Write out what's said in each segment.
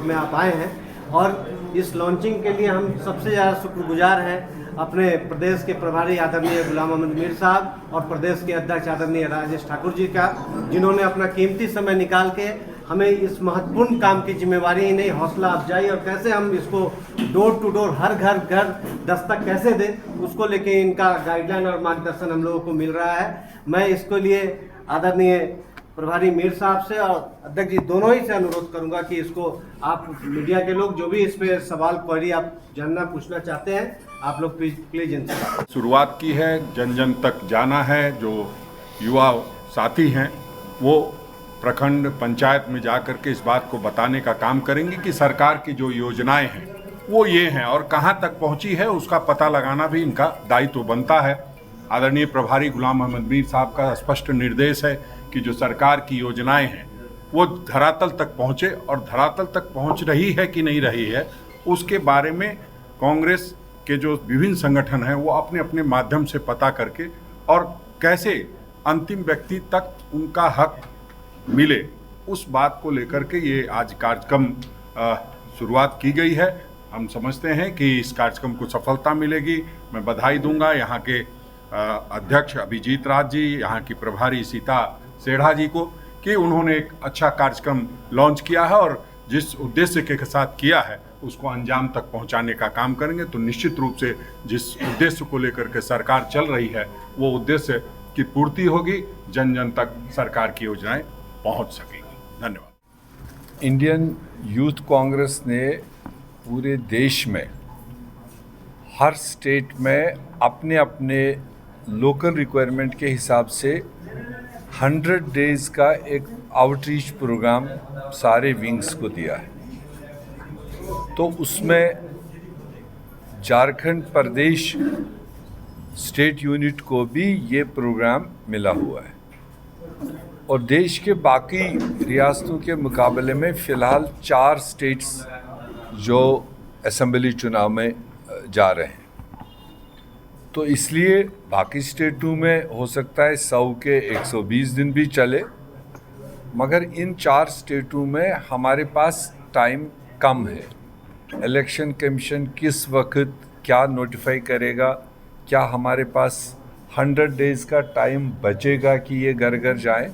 क्षेत्र में आप आए हैं और इस लॉन्चिंग के लिए हम सबसे ज़्यादा शुक्रगुजार हैं अपने प्रदेश के प्रभारी आदरणीय गुलाम अहमद मीर साहब और प्रदेश के अध्यक्ष आदरणीय राजेश ठाकुर जी का, जिन्होंने अपना कीमती समय निकाल के हमें इस महत्वपूर्ण काम की जिम्मेवारी ही नहीं, हौसला अफजाई और कैसे हम इसको डोर टू डोर हर घर दस्तक कैसे दें, उसको लेके इनका गाइडलाइन और मार्गदर्शन हम लोगों को मिल रहा है। मैं इसको लिए आदरणीय प्रभारी मीर साहब से और अध्यक्ष जी दोनों ही से अनुरोध करूंगा कि इसको आप मीडिया के लोग जो भी इस पे सवाल क्वेरी आप जानना पूछना चाहते हैं, आप लोग प्लीज इनसे शुरुआत की है। जन जन तक जाना है। जो युवा साथी हैं वो प्रखंड पंचायत में जाकर के इस बात को बताने का काम करेंगे कि सरकार की जो योजनाएं हैं वो ये हैं और कहां तक पहुंची है उसका पता लगाना भी इनका दायित्व बनता है। आदरणीय प्रभारी गुलाम अहमद मीर साहब का स्पष्ट निर्देश है कि जो सरकार की योजनाएं हैं वो धरातल तक पहुंचे और धरातल तक पहुंच रही है कि नहीं रही है उसके बारे में कांग्रेस के जो विभिन्न संगठन हैं वो अपने अपने माध्यम से पता करके और कैसे अंतिम व्यक्ति तक उनका हक मिले उस बात को लेकर के ये आज कार्यक्रम शुरुआत की गई है। हम समझते हैं कि इस कार्यक्रम को सफलता मिलेगी। मैं बधाई दूंगा यहाँ के अध्यक्ष अभिजीत राज जी, यहाँ की प्रभारी सीता सेढ़ा जी को कि उन्होंने एक अच्छा कार्यक्रम लॉन्च किया है और जिस उद्देश्य के साथ किया है उसको अंजाम तक पहुंचाने का काम करेंगे। तो निश्चित रूप से जिस उद्देश्य को लेकर के सरकार चल रही है वो उद्देश्य की पूर्ति होगी, जन जन तक सरकार की योजनाएं पहुंच सकेंगी। धन्यवाद। इंडियन यूथ कांग्रेस ने पूरे देश में हर स्टेट में अपने अपने लोकल रिक्वायरमेंट के हिसाब से 100 डेज का एक आउटरीच प्रोग्राम सारे विंग्स को दिया है। तो उसमें झारखंड प्रदेश स्टेट यूनिट को भी ये प्रोग्राम मिला हुआ है और देश के बाकी रियासतों के मुकाबले में फ़िलहाल 4 स्टेट्स जो असेंबली चुनाव में जा रहे हैं। तो इसलिए बाकी स्टेटों में हो सकता है 100 के 120 दिन भी चले, मगर इन 4 स्टेटों में हमारे पास टाइम कम है। इलेक्शन कमीशन किस वक्त क्या नोटिफाई करेगा, क्या हमारे पास 100 डेज़ का टाइम बचेगा कि ये घर घर जाए।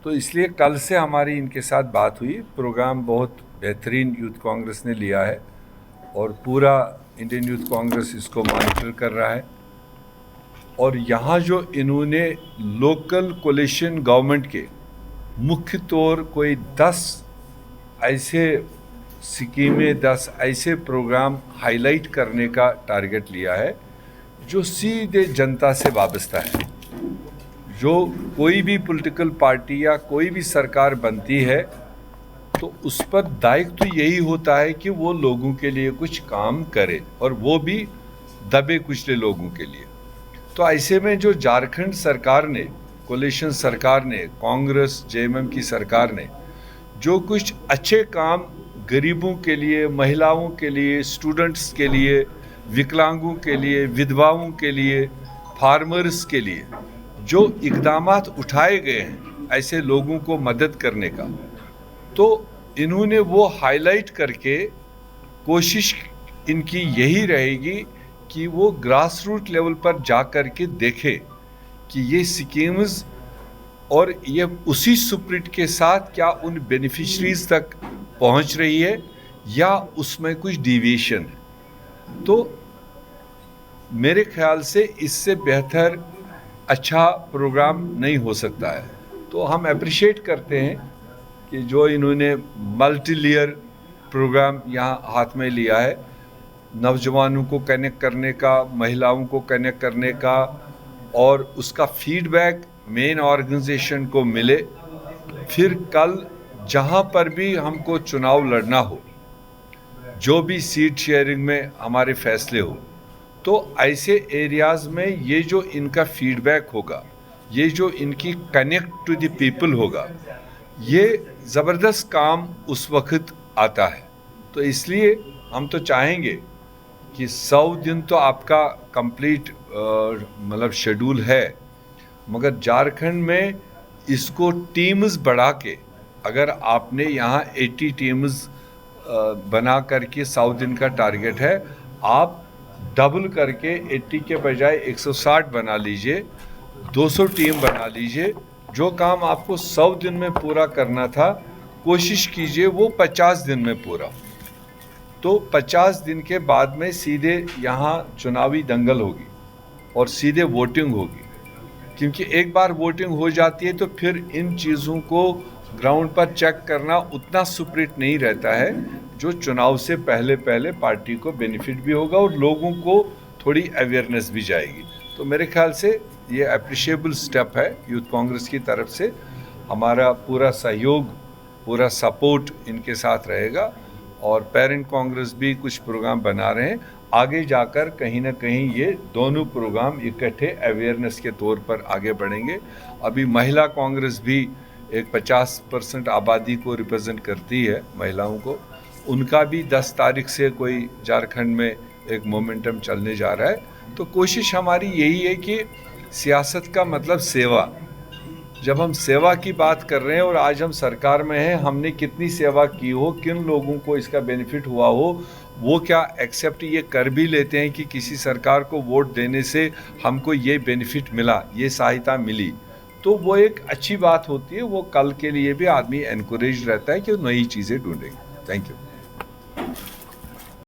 तो इसलिए कल से हमारी इनके साथ बात हुई। प्रोग्राम बहुत बेहतरीन यूथ कांग्रेस ने लिया है और पूरा इंडियन यूथ कांग्रेस इसको मॉनिटर कर रहा है। और यहाँ जो इन्होंने लोकल कोलिशन गवर्नमेंट के मुख्य तौर कोई 10 ऐसे स्कीमें 10 ऐसे प्रोग्राम हाईलाइट करने का टारगेट लिया है जो सीधे जनता से वाबस्ता है। जो कोई भी पॉलिटिकल पार्टी या कोई भी सरकार बनती है तो उस पर दायित्व तो यही होता है कि वो लोगों के लिए कुछ काम करे और वो भी दबे कुचले लोगों के लिए। तो ऐसे में जो झारखंड सरकार ने, कोलिशन सरकार ने, कांग्रेस जेएमएम की सरकार ने जो कुछ अच्छे काम गरीबों के लिए, महिलाओं के लिए, स्टूडेंट्स के लिए, विकलांगों के लिए, विधवाओं के लिए, फार्मर्स के लिए जो इक़दामात उठाए गए हैं ऐसे लोगों को मदद करने का, तो इन्होंने वो हाईलाइट करके कोशिश इनकी यही रहेगी कि वो ग्रास रूट लेवल पर जा कर के देखें कि ये स्कीम्स और ये उसी स्पिरिट के साथ क्या उन बेनिफिशरीज तक पहुंच रही है या उसमें कुछ डिविएशन है। तो मेरे ख्याल से इससे बेहतर अच्छा प्रोग्राम नहीं हो सकता है। तो हम अप्रिशिएट करते हैं कि जो इन्होंने मल्टी लेयर प्रोग्राम यहाँ हाथ में लिया है, नौजवानों को कनेक्ट करने का, महिलाओं को कनेक्ट करने का, और उसका फीडबैक मेन ऑर्गेनाइजेशन को मिले। फिर कल जहाँ पर भी हमको चुनाव लड़ना हो, जो भी सीट शेयरिंग में हमारे फैसले हो, तो ऐसे एरियाज़ में ये जो इनका फीडबैक होगा, ये जो इनकी कनेक्ट टू द पीपल होगा, ये ज़बरदस्त काम उस वक्त आता है। तो इसलिए हम तो चाहेंगे कि 100 दिन तो आपका कंप्लीट मतलब शेड्यूल है, मगर झारखंड में इसको टीम्स बढ़ा के, अगर आपने यहाँ 80 टीम्स बना करके 100 दिन का टारगेट है। आप डबल करके 80 के बजाय 160 बना लीजिए, 200 टीम बना लीजिए। जो काम आपको 100 दिन में पूरा करना था, कोशिश कीजिए वो 50 दिन में पूरा। तो 50 दिन के बाद में सीधे यहाँ चुनावी दंगल होगी और सीधे वोटिंग होगी, क्योंकि एक बार वोटिंग हो जाती है तो फिर इन चीज़ों को ग्राउंड पर चेक करना उतना सुपरिट नहीं रहता है, जो चुनाव से पहले पहले पार्टी को बेनिफिट भी होगा और लोगों को थोड़ी अवेयरनेस भी जाएगी। तो मेरे ख्याल से ये अप्रिशिएबल स्टेप है यूथ कांग्रेस की तरफ से। हमारा पूरा सहयोग, पूरा सपोर्ट इनके साथ रहेगा और पेरेंट कांग्रेस भी कुछ प्रोग्राम बना रहे हैं। आगे जाकर कहीं ना कहीं ये दोनों प्रोग्राम इकट्ठे अवेयरनेस के तौर पर आगे बढ़ेंगे। अभी महिला कांग्रेस भी एक 50% आबादी को रिप्रेजेंट करती है, महिलाओं को। उनका भी 10 तारीख से कोई झारखंड में एक मोमेंटम चलने जा रहा है। तो कोशिश हमारी यही है कि सियासत का मतलब सेवा। जब हम सेवा की बात कर रहे हैं और आज हम सरकार में हैं, हमने कितनी सेवा की हो, किन लोगों को इसका बेनिफिट हुआ हो, वो क्या एक्सेप्ट ये कर भी लेते हैं कि किसी सरकार को वोट देने से हमको ये बेनिफिट मिला, ये सहायता मिली, तो वो एक अच्छी बात होती है। वो कल के लिए भी आदमी एनकरेज रहता है कि नई चीज़ें ढूंढेंगे। Thank you.